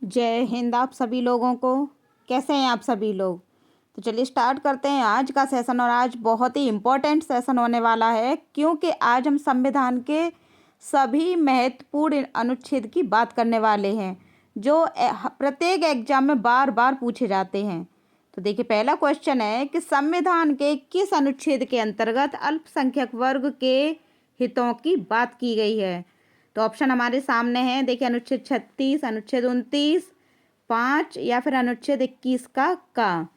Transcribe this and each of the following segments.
जय हिंद आप सभी लोगों को। कैसे हैं आप सभी लोग। तो चलिए स्टार्ट करते हैं आज का सेशन। और आज बहुत ही इम्पोर्टेंट सेशन होने वाला है, क्योंकि आज हम संविधान के सभी महत्वपूर्ण अनुच्छेद की बात करने वाले हैं, जो प्रत्येक एग्जाम में बार बार पूछे जाते हैं। तो देखिए, पहला क्वेश्चन है कि संविधान के किस अनुच्छेद के अंतर्गत अल्पसंख्यक वर्ग के हितों की बात की गई है। तो ऑप्शन हमारे सामने हैं। देखिए, अनुच्छेद 36, अनुच्छेद 29, 5 या फिर अनुच्छेद 21 का।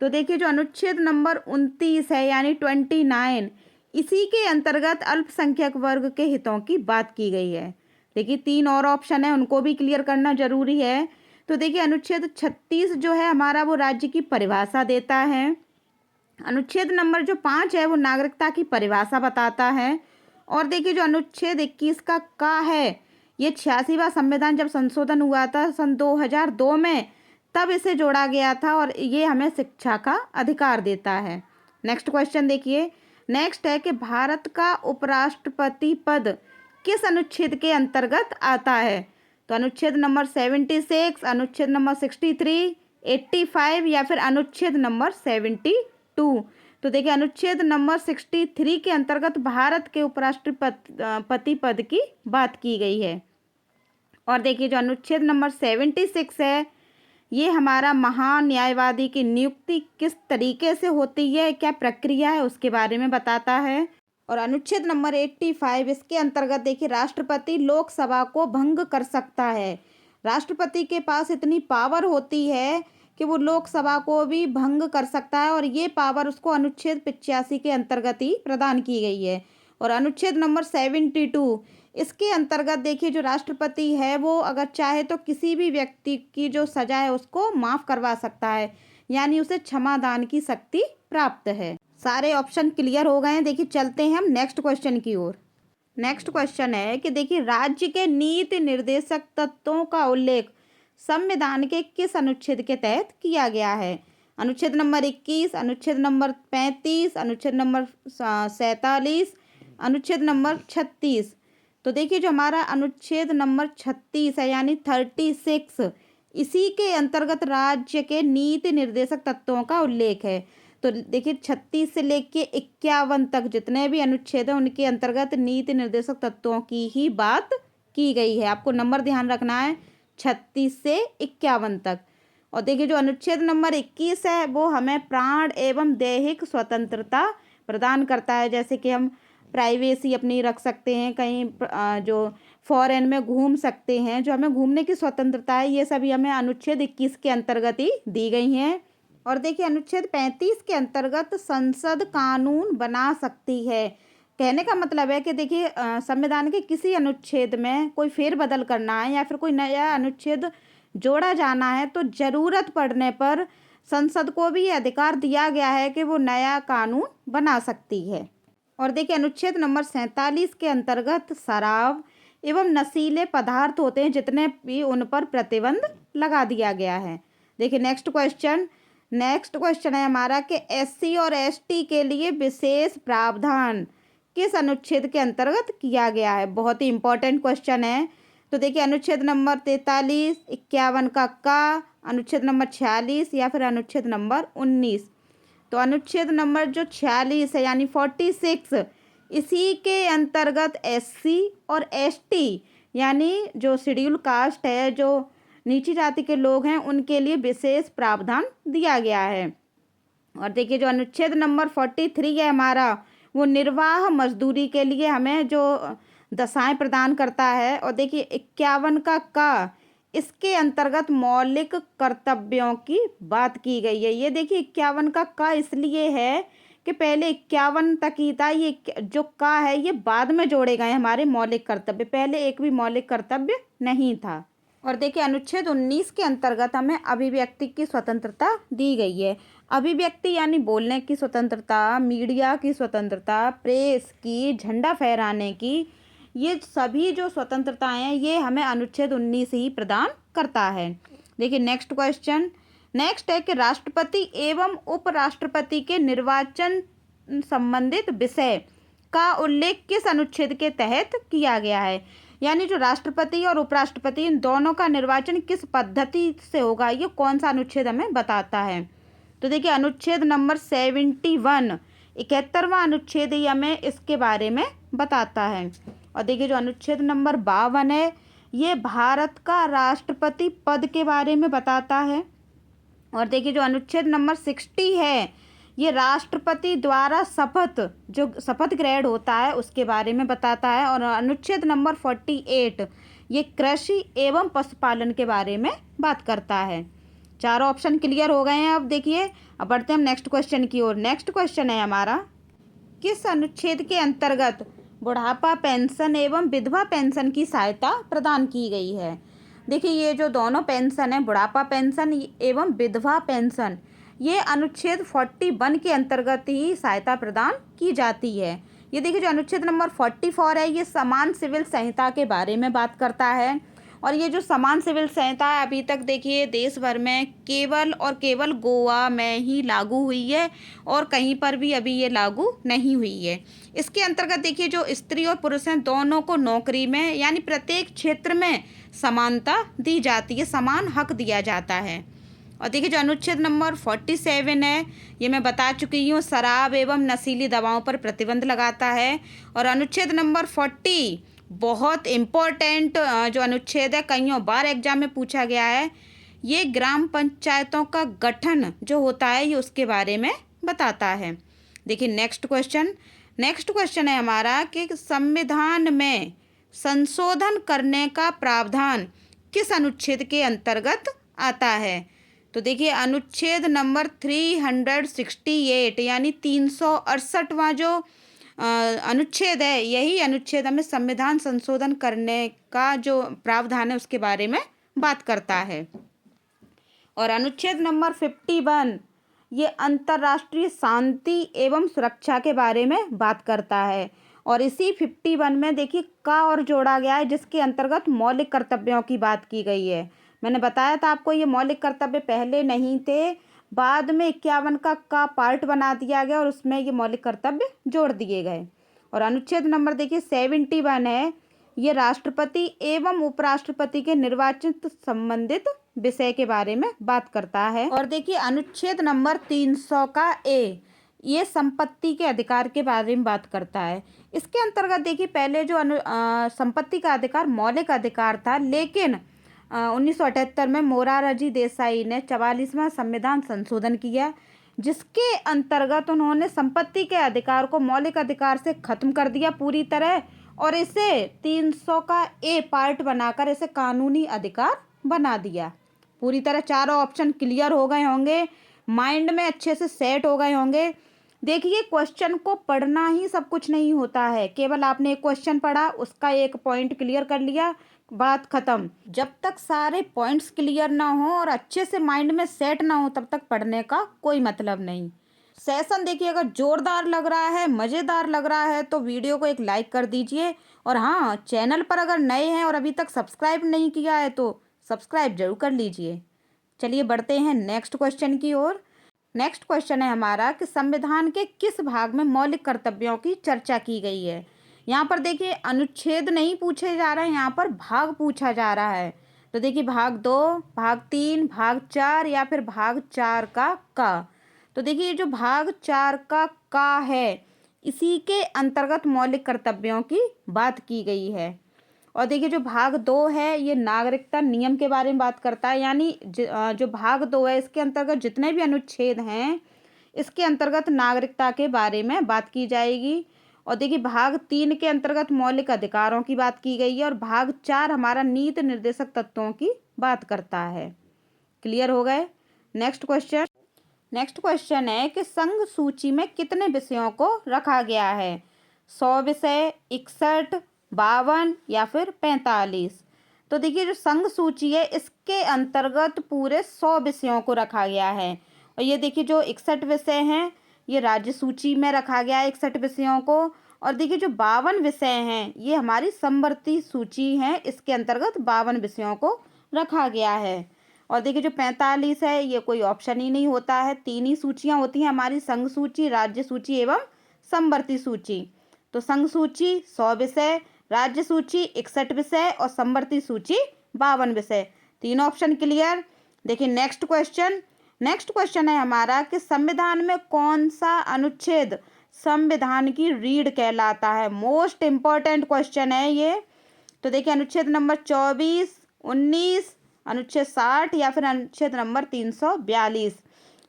तो देखिए, जो अनुच्छेद नंबर 29 है यानी 29, इसी के अंतर्गत अल्पसंख्यक वर्ग के हितों की बात की गई है। देखिए, 3 और ऑप्शन है, उनको भी क्लियर करना जरूरी है। तो देखिए, अनुच्छेद 36 जो है हमारा, वो राज्य की परिभाषा देता है। अनुच्छेद नंबर जो 5 है वो नागरिकता की परिभाषा बताता है। और देखिए, जो अनुच्छेद 21 का है, ये 86वां संविधान जब संशोधन हुआ था सन 2002 में, तब इसे जोड़ा गया था और ये हमें शिक्षा का अधिकार देता है। नेक्स्ट क्वेश्चन देखिए। नेक्स्ट है कि भारत का उपराष्ट्रपति पद किस अनुच्छेद के अंतर्गत आता है। तो अनुच्छेद नंबर 76, अनुच्छेद नंबर 63, 85 या फिर अनुच्छेद नंबर 72। तो देखिए, अनुच्छेद नंबर 63 के अंतर्गत भारत के उपराष्ट्रपति पद की बात की गई है। और देखिए, जो अनुच्छेद नंबर 76 है, ये हमारा महान्यायवादी की नियुक्ति किस तरीके से होती है, क्या प्रक्रिया है, उसके बारे में बताता है। और अनुच्छेद नंबर 85, इसके अंतर्गत देखिए, राष्ट्रपति लोकसभा को भंग कर सकता है। राष्ट्रपति के पास इतनी पावर होती है कि वो लोकसभा को भी भंग कर सकता है, और ये पावर उसको अनुच्छेद 85 के अंतर्गत ही प्रदान की गई है। और अनुच्छेद नंबर 72, इसके अंतर्गत देखिए, जो राष्ट्रपति है वो अगर चाहे तो किसी भी व्यक्ति की जो सजा है उसको माफ़ करवा सकता है, यानी उसे क्षमादान की शक्ति प्राप्त है। सारे ऑप्शन क्लियर हो गए हैं। देखिए, चलते हैं हम नेक्स्ट क्वेश्चन की ओर। नेक्स्ट क्वेश्चन है कि देखिए, राज्य के नीति निर्देशक तत्वों का उल्लेख संविधान के किस अनुच्छेद के तहत किया गया है। अनुच्छेद नंबर 21, अनुच्छेद नंबर 35, अनुच्छेद नंबर 47, अनुच्छेद नंबर 36। तो देखिए, जो हमारा अनुच्छेद नंबर 36 है यानी 36, इसी के अंतर्गत राज्य के नीति निर्देशक तत्वों का उल्लेख है। तो देखिए, 36 से लेके 51 तक जितने भी अनुच्छेद हैं, उनके अंतर्गत नीति निर्देशक तत्वों की ही बात की गई है। आपको नंबर ध्यान रखना है, 36 से 51 तक। और देखिए, जो अनुच्छेद नंबर 21 है, वो हमें प्राण एवं दैहिक स्वतंत्रता प्रदान करता है। जैसे कि हम प्राइवेसी अपनी रख सकते हैं, कहीं जो फॉरेन में घूम सकते हैं, जो हमें घूमने की स्वतंत्रता है, ये सभी हमें अनुच्छेद 21 के अंतर्गत ही दी गई हैं। और देखिए, अनुच्छेद 35 के अंतर्गत संसद कानून बना सकती है। कहने का मतलब है कि देखिए, संविधान के किसी अनुच्छेद में कोई फेरबदल करना है या फिर कोई नया अनुच्छेद जोड़ा जाना है, तो ज़रूरत पड़ने पर संसद को भी ये अधिकार दिया गया है कि वो नया कानून बना सकती है। और देखिए, अनुच्छेद नंबर 47 के अंतर्गत शराब एवं नशीले पदार्थ होते हैं जितने भी, उन पर प्रतिबंध लगा दिया गया है। देखिए, नेक्स्ट क्वेश्चन है हमारा कि एससी और एसटी के लिए विशेष प्रावधान किस अनुच्छेद के अंतर्गत किया गया है। बहुत ही इंपॉर्टेंट क्वेश्चन है। तो देखिए, अनुच्छेद नंबर 43, 51 का, अनुच्छेद नंबर 46 या फिर अनुच्छेद नंबर 19। तो अनुच्छेद नंबर जो 46 है यानी 46, इसी के अंतर्गत एससी और एसटी यानी जो शेड्यूल कास्ट है, जो नीची जाति के लोग हैं, उनके लिए विशेष प्रावधान दिया गया है। और देखिए, जो अनुच्छेद नंबर 43 है हमारा, वो निर्वाह मजदूरी के लिए हमें जो दशाएं प्रदान करता है। और देखिए, 51 का, इसके अंतर्गत मौलिक कर्तव्यों की बात की गई है। ये देखिए, 51 का इसलिए है कि पहले 51 तक ही था, ये जो का है ये बाद में जोड़े गए हमारे मौलिक कर्तव्य, पहले एक भी मौलिक कर्तव्य नहीं था। और देखिए, अनुच्छेद 19 के अंतर्गत हमें अभिव्यक्ति की स्वतंत्रता दी गई है। अभिव्यक्ति यानी बोलने की स्वतंत्रता, मीडिया की स्वतंत्रता, प्रेस की, झंडा फहराने की, ये सभी जो स्वतंत्रताएं हैं, ये हमें अनुच्छेद 19 ही प्रदान करता है। देखिए, नेक्स्ट है कि राष्ट्रपति एवं उपराष्ट्रपति के निर्वाचन संबंधित विषय का उल्लेख किस अनुच्छेद के तहत किया गया है। यानी जो राष्ट्रपति और उपराष्ट्रपति इन दोनों का निर्वाचन किस पद्धति से होगा, ये कौन सा अनुच्छेद हमें बताता है। तो देखिए अनुच्छेद नंबर 71, 71वां अनुच्छेद ही हमें इसके बारे में बताता है। और देखिए जो अनुच्छेद नंबर 52 है, ये भारत का राष्ट्रपति पद के बारे में बताता है। और देखिए जो अनुच्छेद नंबर 60 है, ये राष्ट्रपति द्वारा जो शपथ ग्रहण होता है उसके बारे में बताता है। और अनुच्छेद नंबर 48, ये कृषि एवं पशुपालन के बारे में बात करता है। चारों ऑप्शन क्लियर हो गए हैं। अब देखिए, अब बढ़ते हैं हम नेक्स्ट क्वेश्चन की ओर। नेक्स्ट क्वेश्चन है हमारा, किस अनुच्छेद के अंतर्गत बुढ़ापा पेंशन एवं विधवा पेंशन की सहायता प्रदान की गई है। देखिए ये जो दोनों पेंशन है, बुढ़ापा पेंशन एवं विधवा पेंशन, ये अनुच्छेद 41 के अंतर्गत ही सहायता प्रदान की जाती है। ये देखिए जो अनुच्छेद नंबर 44 है, ये समान सिविल संहिता के बारे में बात करता है। और ये जो समान सिविल संहिता है, अभी तक देखिए देश भर में केवल और केवल गोवा में ही लागू हुई है और कहीं पर भी अभी ये लागू नहीं हुई है। इसके अंतर्गत देखिए जो स्त्री और पुरुष हैं, दोनों को नौकरी में यानी प्रत्येक क्षेत्र में समानता दी जाती है, समान हक दिया जाता है। और देखिए जो अनुच्छेद नंबर 47 है, ये मैं बता चुकी हूँ, शराब एवं नशीली दवाओं पर प्रतिबंध लगाता है। और अनुच्छेद नंबर 40 बहुत इम्पोर्टेंट जो अनुच्छेद है, कईयों बार एग्जाम में पूछा गया है, ये ग्राम पंचायतों का गठन जो होता है, ये उसके बारे में बताता है। देखिए नेक्स्ट क्वेश्चन है हमारा कि संविधान में संशोधन करने का प्रावधान किस अनुच्छेद के अंतर्गत आता है। तो देखिए अनुच्छेद नंबर 368 यानी 368वां जो अनुच्छेद है, यही अनुच्छेद हमें संविधान संशोधन करने का जो प्रावधान है उसके बारे में बात करता है। और अनुच्छेद नंबर 51, ये अंतर्राष्ट्रीय शांति एवं सुरक्षा के बारे में बात करता है। और इसी 51 में देखिए का और जोड़ा गया है, जिसके अंतर्गत मौलिक कर्तव्यों की बात की गई है। मैंने बताया था आपको, ये मौलिक कर्तव्य पहले नहीं थे, बाद में 51 का पार्ट बना दिया गया और उसमें ये मौलिक कर्तव्य जोड़ दिए गए। और अनुच्छेद नंबर देखिए 71 है, ये राष्ट्रपति एवं उपराष्ट्रपति के निर्वाचन संबंधित विषय के बारे में बात करता है। और देखिए अनुच्छेद नंबर 300 का ए, ये संपत्ति के अधिकार के बारे में बात करता है। इसके अंतर्गत देखिए पहले जो संपत्ति का अधिकार मौलिक अधिकार था, लेकिन 1978 में मोरारजी देसाई ने 44वां संविधान संशोधन किया, जिसके अंतर्गत उन्होंने संपत्ति के अधिकार को मौलिक अधिकार से खत्म कर दिया पूरी तरह, और इसे 300 का ए पार्ट बनाकर इसे कानूनी अधिकार बना दिया पूरी तरह। चारों ऑप्शन क्लियर हो गए होंगे, माइंड में अच्छे से सेट हो गए होंगे। देखिए क्वेश्चन को पढ़ना ही सब कुछ नहीं होता है, केवल आपने एक क्वेश्चन पढ़ा, उसका एक पॉइंट क्लियर कर लिया, बात खत्म। जब तक सारे पॉइंट्स क्लियर ना हो और अच्छे से माइंड में सेट ना हो, तब तक पढ़ने का कोई मतलब नहीं। सेशन देखिए अगर जोरदार लग रहा है, मज़ेदार लग रहा है, तो वीडियो को एक लाइक कर दीजिए। और हाँ, चैनल पर अगर नए हैं और अभी तक सब्सक्राइब नहीं किया है तो सब्सक्राइब जरूर कर लीजिए। चलिए बढ़ते हैं नेक्स्ट क्वेश्चन की ओर। नेक्स्ट क्वेश्चन है हमारा कि संविधान के किस भाग में मौलिक कर्तव्यों की चर्चा की गई है। यहाँ पर देखिए अनुच्छेद नहीं पूछे जा रहे हैं, यहाँ पर भाग पूछा जा रहा है। तो देखिए भाग 2, भाग 3, भाग 4 या फिर भाग 4 का। तो देखिए जो भाग 4 का है, इसी के अंतर्गत मौलिक कर्तव्यों की बात की गई है। और देखिए जो भाग 2 है, ये नागरिकता नियम के बारे में बात करता है, यानी जो भाग 2 है इसके अंतर्गत जितने भी अनुच्छेद हैं, इसके अंतर्गत नागरिकता के बारे में बात की जाएगी। और देखिए भाग 3 के अंतर्गत मौलिक अधिकारों की बात की गई है। और भाग 4 हमारा नीति निर्देशक तत्वों की बात करता है। क्लियर हो गए। नेक्स्ट क्वेश्चन है कि संघ सूची में कितने विषयों को रखा गया है। 100 विषय, 61, 52 या फिर 45। तो देखिए जो संघ सूची है, इसके अंतर्गत पूरे 100 विषयों को रखा गया है। और ये देखिए जो 61 विषय हैं, ये राज्य सूची में रखा गया है 61 विषयों को। और देखिए जो 52 विषय हैं, ये हमारी समवर्ती सूची है, इसके अंतर्गत 52 विषयों को रखा गया है। और देखिए जो 45 है, ये कोई ऑप्शन ही नहीं होता है, 3 ही सूचियाँ होती हैं हमारी, संघ सूची, राज्य सूची एवं समवर्ती सूची। तो संघ सूची 100 विषय, राज्य सूची 61 विषय और समवर्ती सूची 52 विषय। तीनों ऑप्शन क्लियर। देखिए नेक्स्ट क्वेश्चन है हमारा कि संविधान में कौन सा अनुच्छेद संविधान की रीढ़ कहलाता है। मोस्ट इंपॉर्टेंट क्वेश्चन है ये। तो देखिए अनुच्छेद नंबर 24, 19, अनुच्छेद 60 या फिर अनुच्छेद नंबर 342।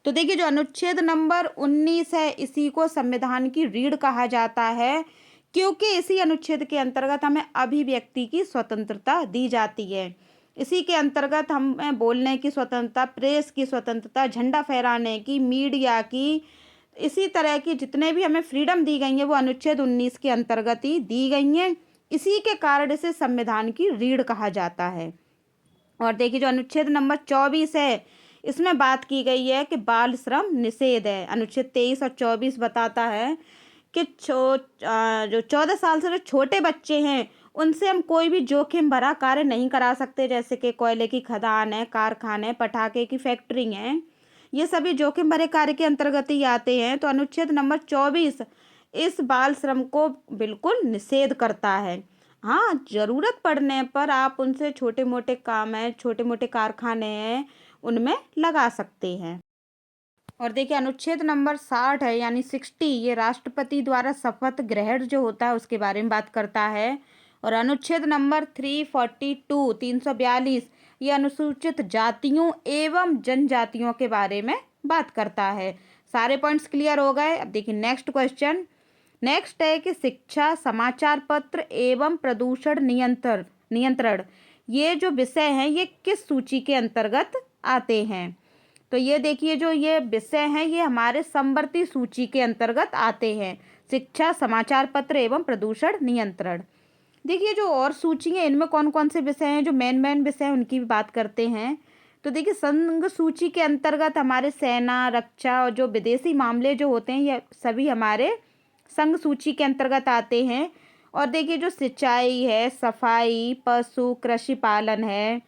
तो देखिए जो अनुच्छेद नंबर 19 है इसी को संविधान की रीढ़ कहा जाता है, क्योंकि इसी अनुच्छेद के अंतर्गत हमें अभिव्यक्ति की स्वतंत्रता दी जाती है। इसी के अंतर्गत हमें बोलने की स्वतंत्रता, प्रेस की स्वतंत्रता, झंडा फहराने की, मीडिया की, इसी तरह की जितने भी हमें फ्रीडम दी गई है वो अनुच्छेद 19 के अंतर्गत ही दी गई हैं। इसी के कारण इसे संविधान की रीढ़ कहा जाता है। और देखिए जो अनुच्छेद नंबर 24 है इसमें बात की गई है कि बाल श्रम निषेध है। अनुच्छेद 23 और 24 बताता है कि जो 14 साल से जो छोटे बच्चे हैं उनसे हम कोई भी जोखिम भरा कार्य नहीं करा सकते, जैसे कि कोयले की खदान है, कारखाने, पटाखे की फैक्ट्री हैं, ये सभी जोखिम भरे कार्य के अंतर्गत ही आते हैं। तो अनुच्छेद नंबर 24 इस बाल श्रम को बिल्कुल निषेध करता है। हाँ, ज़रूरत पड़ने पर आप उनसे छोटे मोटे काम हैं, छोटे मोटे कारखाने हैं, उनमें लगा सकते हैं। और देखिए अनुच्छेद नंबर 60 है यानी 60, ये राष्ट्रपति द्वारा शपथ ग्रहण जो होता है उसके बारे में बात करता है। और अनुच्छेद नंबर 342, 342, ये अनुसूचित जातियों एवं जनजातियों के बारे में बात करता है। सारे पॉइंट्स क्लियर हो गए। अब देखिए नेक्स्ट है कि शिक्षा, समाचार पत्र एवं प्रदूषण नियंत्रण ये जो विषय हैं ये किस सूची के अंतर्गत आते हैं। तो ये देखिए जो ये विषय हैं ये हमारे समवर्ती सूची के अंतर्गत आते हैं। शिक्षा, समाचार पत्र एवं प्रदूषण नियंत्रण। देखिए जो और सूची है इनमें कौन कौन से विषय हैं, जो मेन विषय हैं उनकी भी बात करते हैं। तो देखिए संघ सूची के अंतर्गत हमारे सेना, रक्षा और जो विदेशी मामले जो होते हैं ये सभी हमारे संघ सूची के अंतर्गत आते हैं। और देखिए जो सिंचाई है, सफाई, पशु, कृषि पालन है,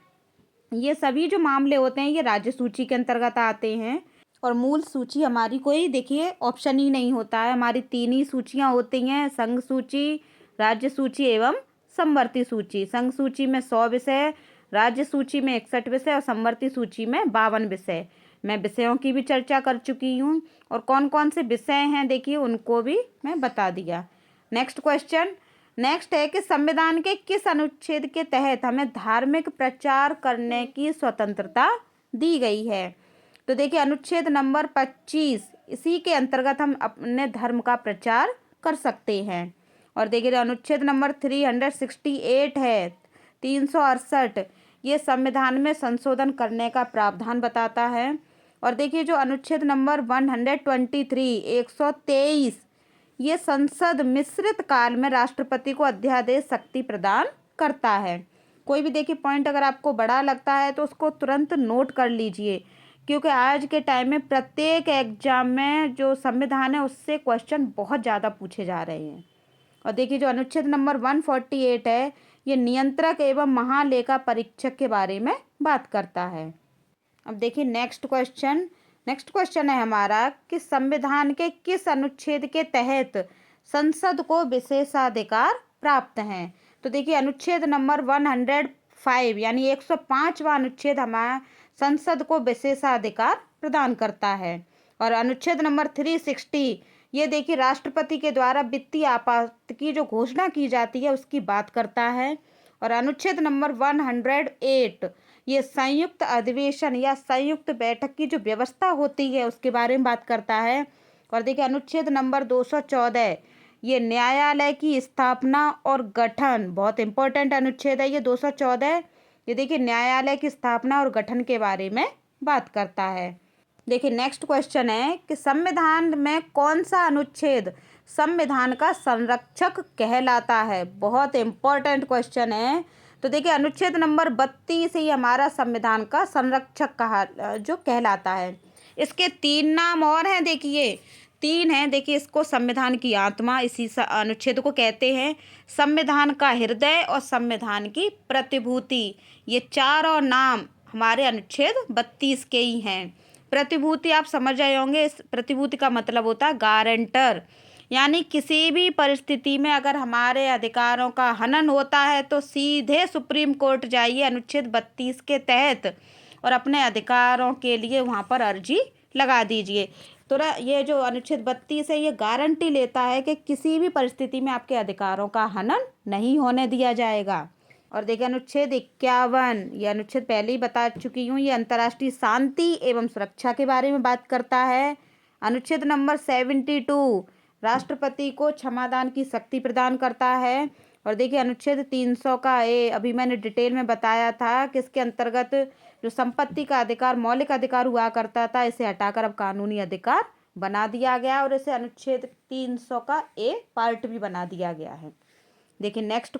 ये सभी जो मामले होते हैं ये राज्य सूची के अंतर्गत आते हैं। और मूल सूची हमारी कोई देखिए ऑप्शन ही नहीं होता है, हमारी 3 ही सूचियाँ होती हैं, संघ सूची, राज्य सूची एवं समवर्ती सूची। संघ सूची में 100 विषय, राज्य सूची में 61 विषय और समवर्ती सूची में 52 विषय। मैं विषयों की भी चर्चा कर चुकी हूँ और कौन कौन से विषय हैं देखिए उनको भी मैं बता दिया। नेक्स्ट है कि संविधान के किस अनुच्छेद के तहत हमें धार्मिक प्रचार करने की स्वतंत्रता दी गई है। तो देखिए अनुच्छेद नंबर 25, इसी के अंतर्गत हम अपने धर्म का प्रचार कर सकते हैं। और देखिए अनुच्छेद नंबर 368 है, 368, ये संविधान में संशोधन करने का प्रावधान बताता है। और देखिए जो अनुच्छेद नंबर 123, 123, ये संसद मिश्रित काल में राष्ट्रपति को अध्यादेश शक्ति प्रदान करता है। कोई भी देखिए पॉइंट अगर आपको बड़ा लगता है तो उसको तुरंत नोट कर लीजिए, क्योंकि आज के टाइम में प्रत्येक एग्जाम में जो संविधान है उससे क्वेश्चन बहुत ज़्यादा पूछे जा रहे हैं। और देखिए जो अनुच्छेद नंबर 148 है ये नियंत्रक एवं महालेखा परीक्षक के बारे में बात करता है। अब देखिए नेक्स्ट क्वेश्चन है हमारा कि संविधान के किस अनुच्छेद के तहत संसद को विशेषाधिकार प्राप्त हैं। तो देखिए अनुच्छेद नंबर 105 यानी 105वां अनुच्छेद हमारा संसद को विशेषाधिकार प्रदान करता है। और अनुच्छेद नंबर 360 ये देखिए राष्ट्रपति के द्वारा वित्तीय आपात की जो घोषणा की जाती है उसकी बात करता है। और अनुच्छेद नंबर 108 ये संयुक्त अधिवेशन या संयुक्त बैठक की जो व्यवस्था होती है उसके बारे में बात करता है। और देखिए अनुच्छेद नंबर 214 ये न्यायालय की स्थापना और गठन, बहुत इंपॉर्टेंट अनुच्छेद है ये 214, ये देखिए न्यायालय की स्थापना और गठन के बारे में बात करता है। देखिए नेक्स्ट क्वेश्चन है कि संविधान में कौन सा अनुच्छेद संविधान का संरक्षक कहलाता है। बहुत इंपॉर्टेंट क्वेश्चन है। तो देखिए अनुच्छेद नंबर 32 ही हमारा संविधान का संरक्षक कहलाता है। इसके 3 नाम और हैं, देखिए 3 हैं। देखिए इसको संविधान की आत्मा इसी अनुच्छेद को कहते हैं, संविधान का हृदय और संविधान की प्रतिभूति। ये 4 और नाम हमारे अनुच्छेद 32 के ही हैं। प्रतिभूति आप समझ आए होंगे, इस प्रतिभूति का मतलब होता है गारंटर। यानी किसी भी परिस्थिति में अगर हमारे अधिकारों का हनन होता है तो सीधे सुप्रीम कोर्ट जाइए अनुच्छेद 32 के तहत और अपने अधिकारों के लिए वहाँ पर अर्जी लगा दीजिए। तो ये जो अनुच्छेद 32 है ये गारंटी लेता है कि किसी भी परिस्थिति में आपके अधिकारों का हनन नहीं होने दिया जाएगा। और देखिए अनुच्छेद 51, ये अनुच्छेद पहले ही बता चुकी हूँ, ये अंतर्राष्ट्रीय शांति एवं सुरक्षा के बारे में बात करता है। अनुच्छेद नंबर 72 राष्ट्रपति को क्षमादान की शक्ति प्रदान करता है। और देखिए अनुच्छेद 300 का अभी मैंने डिटेल में बताया था कि इसके अंतर्गत जो संपत्ति का अधिकार मौलिक अधिकार हुआ करता था इसे हटाकर अब कानूनी अधिकार बना दिया गया और इसे अनुच्छेद 300 का पार्ट भी बना दिया गया है। देखिए नेक्स्ट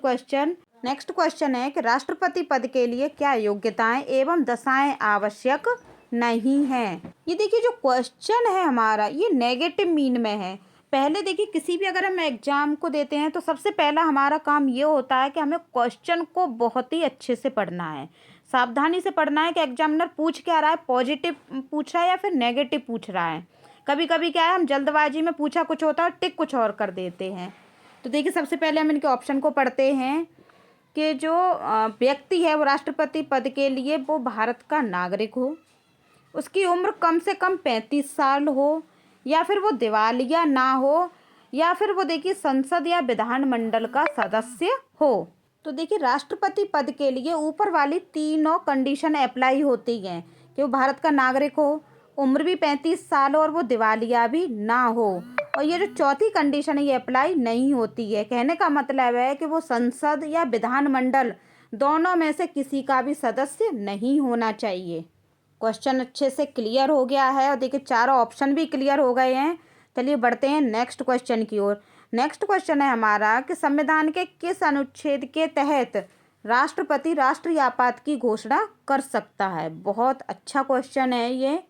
क्वेश्चन है कि राष्ट्रपति पद के लिए क्या योग्यताएं एवं दशाएं आवश्यक नहीं हैं। ये देखिए जो क्वेश्चन है हमारा ये नेगेटिव मीन में है। पहले देखिए किसी भी अगर हम एग्जाम को देते हैं तो सबसे पहला हमारा काम ये होता है कि हमें क्वेश्चन को बहुत ही अच्छे से पढ़ना है, सावधानी से पढ़ना है कि एग्जामिनर पूछ क्या रहा है, पॉजिटिव पूछ रहा है या फिर नेगेटिव पूछ रहा है। कभी कभी क्या है हम जल्दबाजी में पूछा कुछ होता है और टिक कुछ और कर देते हैं। तो देखिए सबसे पहले हम इनके ऑप्शन को पढ़ते हैं कि जो व्यक्ति है वो राष्ट्रपति पद के लिए वो भारत का नागरिक हो, उसकी उम्र कम से कम 35 साल हो, या फिर वो दिवालिया ना हो, या फिर वो देखिए संसद या विधानमंडल का सदस्य हो। तो देखिए राष्ट्रपति पद के लिए ऊपर वाली तीनों कंडीशन अप्लाई होती हैं कि वो भारत का नागरिक हो, उम्र भी 35 साल हो और वो दिवालिया भी ना हो। और ये जो चौथी कंडीशन है ये अप्लाई नहीं होती है। कहने का मतलब है कि वो संसद या विधानमंडल दोनों में से किसी का भी सदस्य नहीं होना चाहिए। क्वेश्चन अच्छे से क्लियर हो गया है और देखिए चारों ऑप्शन भी क्लियर हो गए हैं। चलिए बढ़ते हैं नेक्स्ट क्वेश्चन की ओर। नेक्स्ट क्वेश्चन है हमारा कि संविधान के किस अनुच्छेद के तहत राष्ट्रपति राष्ट्रीय आपात की घोषणा कर सकता है। बहुत अच्छा क्वेश्चन है ये।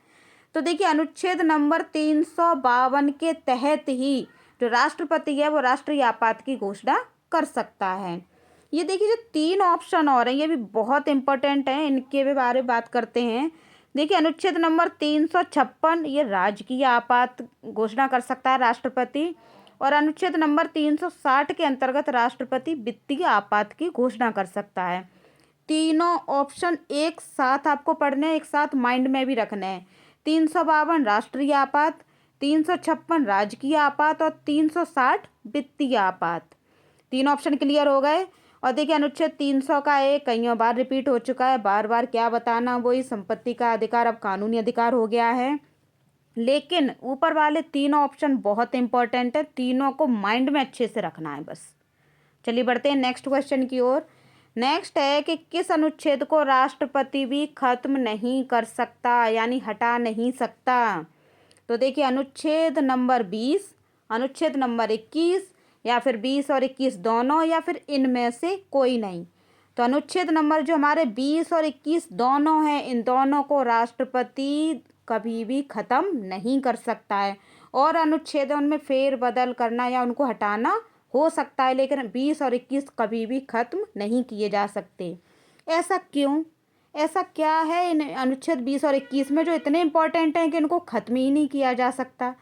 तो देखिए अनुच्छेद नंबर 352 के तहत ही जो राष्ट्रपति है वो राष्ट्रीय आपात की घोषणा कर सकता है। ये देखिए जो तीन ऑप्शन और हैं ये भी बहुत इंपॉर्टेंट हैं, इनके भी बारे में बात करते हैं। देखिए अनुच्छेद नंबर 356 ये राजकीय आपात घोषणा कर सकता है राष्ट्रपति, और अनुच्छेद नंबर 360 के अंतर्गत राष्ट्रपति वित्तीय आपात की घोषणा कर सकता है। तीनों ऑप्शन एक साथ आपको पढ़ने, एक साथ माइंड में भी रखने हैं। 352 राष्ट्रीय आपात, 356 राजकीय आपात और 360 वित्तीय आपात। तीन ऑप्शन क्लियर हो गए। और देखिए अनुच्छेद 300 का कईयों बार रिपीट हो चुका है, बार बार क्या बताना, वही संपत्ति का अधिकार अब कानूनी अधिकार हो गया है। लेकिन ऊपर वाले तीनों ऑप्शन बहुत इंपॉर्टेंट है, तीनों को माइंड में अच्छे से रखना है बस। चलिए बढ़ते हैं नेक्स्ट क्वेश्चन की ओर। नेक्स्ट है कि किस अनुच्छेद को राष्ट्रपति भी खत्म नहीं कर सकता यानी हटा नहीं सकता। तो देखिए अनुच्छेद नंबर 20, अनुच्छेद नंबर 21, या फिर 20 और 21 दोनों, या फिर इनमें से कोई नहीं। तो अनुच्छेद नंबर जो हमारे 20 और 21 दोनों हैं इन दोनों को राष्ट्रपति कभी भी ख़त्म नहीं कर सकता है, और अनुच्छेदों में फेरबदल करना या उनको हटाना हो सकता है, लेकिन 20 और 21 कभी भी ख़त्म नहीं किए जा सकते। ऐसा क्यों, ऐसा क्या है इन अनुच्छेद 20 और 21 में जो इतने इम्पोर्टेंट हैं कि इनको ख़त्म ही नहीं किया जा सकता।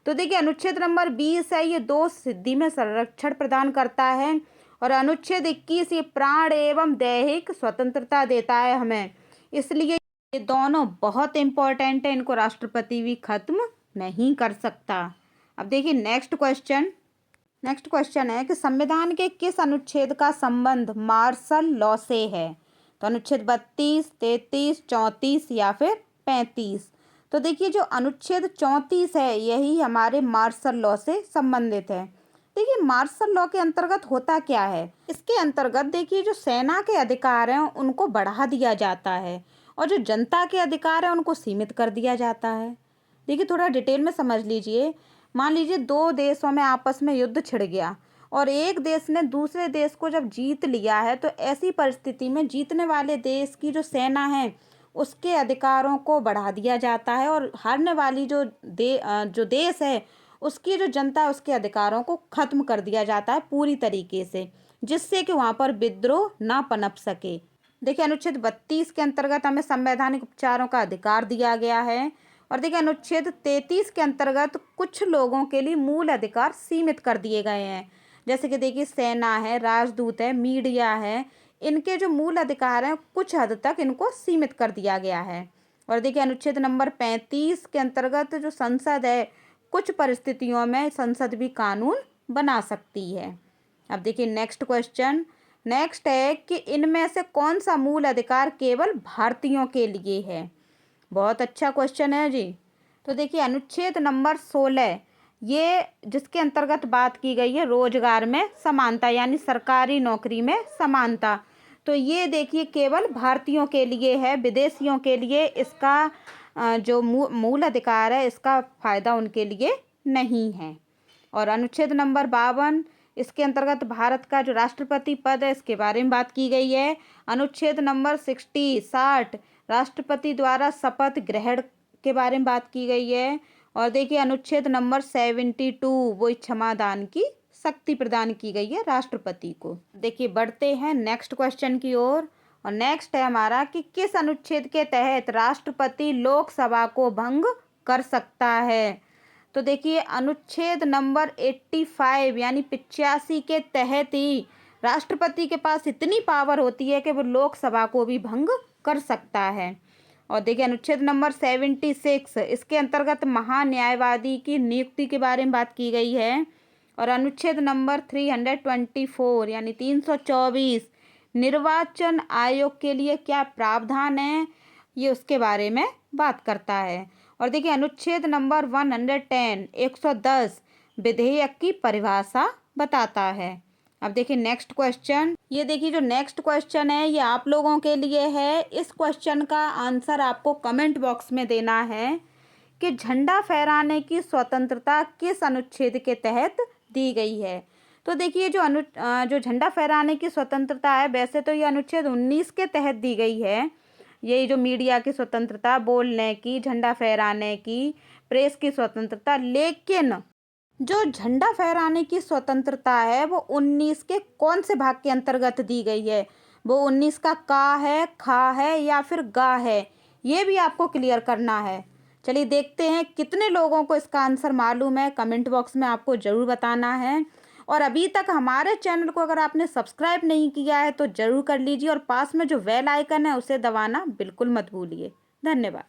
तो देखिए अनुच्छेद नंबर 20 है ये दो सिद्धि में संरक्षण प्रदान करता है, और अनुच्छेद 21 ये प्राण एवं दैहिक स्वतंत्रता देता है हमें, इसलिए ये दोनों बहुत इम्पोर्टेंट है, इनको राष्ट्रपति भी खत्म नहीं कर सकता। अब देखिए नेक्स्ट क्वेश्चन है कि संविधान के किस अनुच्छेद का संबंध मार्शल लॉ से है। तो अनुच्छेद 32, 33, 34 या फिर 35। तो देखिए जो अनुच्छेद 34 है यही हमारे मार्शल लॉ से संबंधित है। देखिए मार्शल लॉ के अंतर्गत होता क्या है, इसके अंतर्गत देखिए जो सेना के अधिकार हैं उनको बढ़ा दिया जाता है और जो जनता के अधिकार हैं उनको सीमित कर दिया जाता है। देखिए थोड़ा डिटेल में समझ लीजिए। मान लीजिए दो देशों में आपस में युद्ध छिड़ गया और एक देश ने दूसरे देश को जब जीत लिया है, तो ऐसी परिस्थिति में जीतने वाले देश की जो सेना है उसके अधिकारों को बढ़ा दिया जाता है, और हारने वाली जो देश है उसकी जो जनता है उसके अधिकारों को खत्म कर दिया जाता है पूरी तरीके से, जिससे कि वहाँ पर विद्रोह ना पनप सके। देखिए अनुच्छेद 32 के अंतर्गत हमें संवैधानिक उपचारों का अधिकार दिया गया है, और देखिए अनुच्छेद 33 के अंतर्गत कुछ लोगों के लिए मूल अधिकार सीमित कर दिए गए हैं, जैसे कि देखिए सेना है, राजदूत है, मीडिया है, इनके जो मूल अधिकार हैं कुछ हद तक इनको सीमित कर दिया गया है। और देखिए अनुच्छेद नंबर 35 के अंतर्गत जो संसद है कुछ परिस्थितियों में संसद भी कानून बना सकती है। अब देखिए नेक्स्ट है कि इनमें से कौन सा मूल अधिकार केवल भारतीयों के लिए है। बहुत अच्छा क्वेश्चन है जी। तो देखिए अनुच्छेद नंबर 16 ये जिसके अंतर्गत बात की गई है रोजगार में समानता यानी सरकारी नौकरी में समानता, तो ये देखिए केवल भारतीयों के लिए है, विदेशियों के लिए इसका जो मूल अधिकार है इसका फ़ायदा उनके लिए नहीं है। और अनुच्छेद नंबर 52 इसके अंतर्गत भारत का जो राष्ट्रपति पद है इसके बारे में बात की गई है। अनुच्छेद नंबर 60 राष्ट्रपति द्वारा शपथ ग्रहण के बारे में बात की गई है। और देखिए अनुच्छेद नंबर 72 वो क्षमादान की शक्ति प्रदान की गई है राष्ट्रपति को। देखिए बढ़ते हैं नेक्स्ट क्वेश्चन की ओर। और नेक्स्ट है हमारा कि किस अनुच्छेद के तहत राष्ट्रपति लोकसभा को भंग कर सकता है। तो देखिए अनुच्छेद नंबर 85 यानी 85 के तहत ही राष्ट्रपति के पास इतनी पावर होती है कि वो लोकसभा को भी भंग कर सकता है। और देखिए अनुच्छेद नंबर 76 इसके अंतर्गत महान्यायवादी की नियुक्ति के बारे में बात की गई है। और अनुच्छेद नंबर 324 यानी 324 निर्वाचन आयोग के लिए क्या प्रावधान है, ये उसके बारे में बात करता है। और देखिए अनुच्छेद नंबर 110 विधेयक की परिभाषा बताता है। अब देखिए नेक्स्ट क्वेश्चन, ये देखिए जो नेक्स्ट क्वेश्चन है ये आप लोगों के लिए है। इस क्वेश्चन का आंसर आपको कमेंट बॉक्स में देना है कि झंडा फहराने की स्वतंत्रता किस अनुच्छेद के तहत दी गई है। तो देखिए जो झंडा फहराने की स्वतंत्रता है वैसे तो ये अनुच्छेद 19 के तहत दी गई है। यही जो मीडिया की स्वतंत्रता, बोलने की, झंडा फहराने की, प्रेस की स्वतंत्रता, लेकिन जो झंडा फहराने की स्वतंत्रता है वो 19 के कौन से भाग के अंतर्गत दी गई है, वो 19 का का है, खा है या फिर गा है, ये भी आपको क्लियर करना है। चलिए देखते हैं कितने लोगों को इसका आंसर मालूम है, कमेंट बॉक्स में आपको ज़रूर बताना है। और अभी तक हमारे चैनल को अगर आपने सब्सक्राइब नहीं किया है तो ज़रूर कर लीजिए और पास में जो बेल आइकन है उसे दबाना बिल्कुल मत भूलिए। धन्यवाद।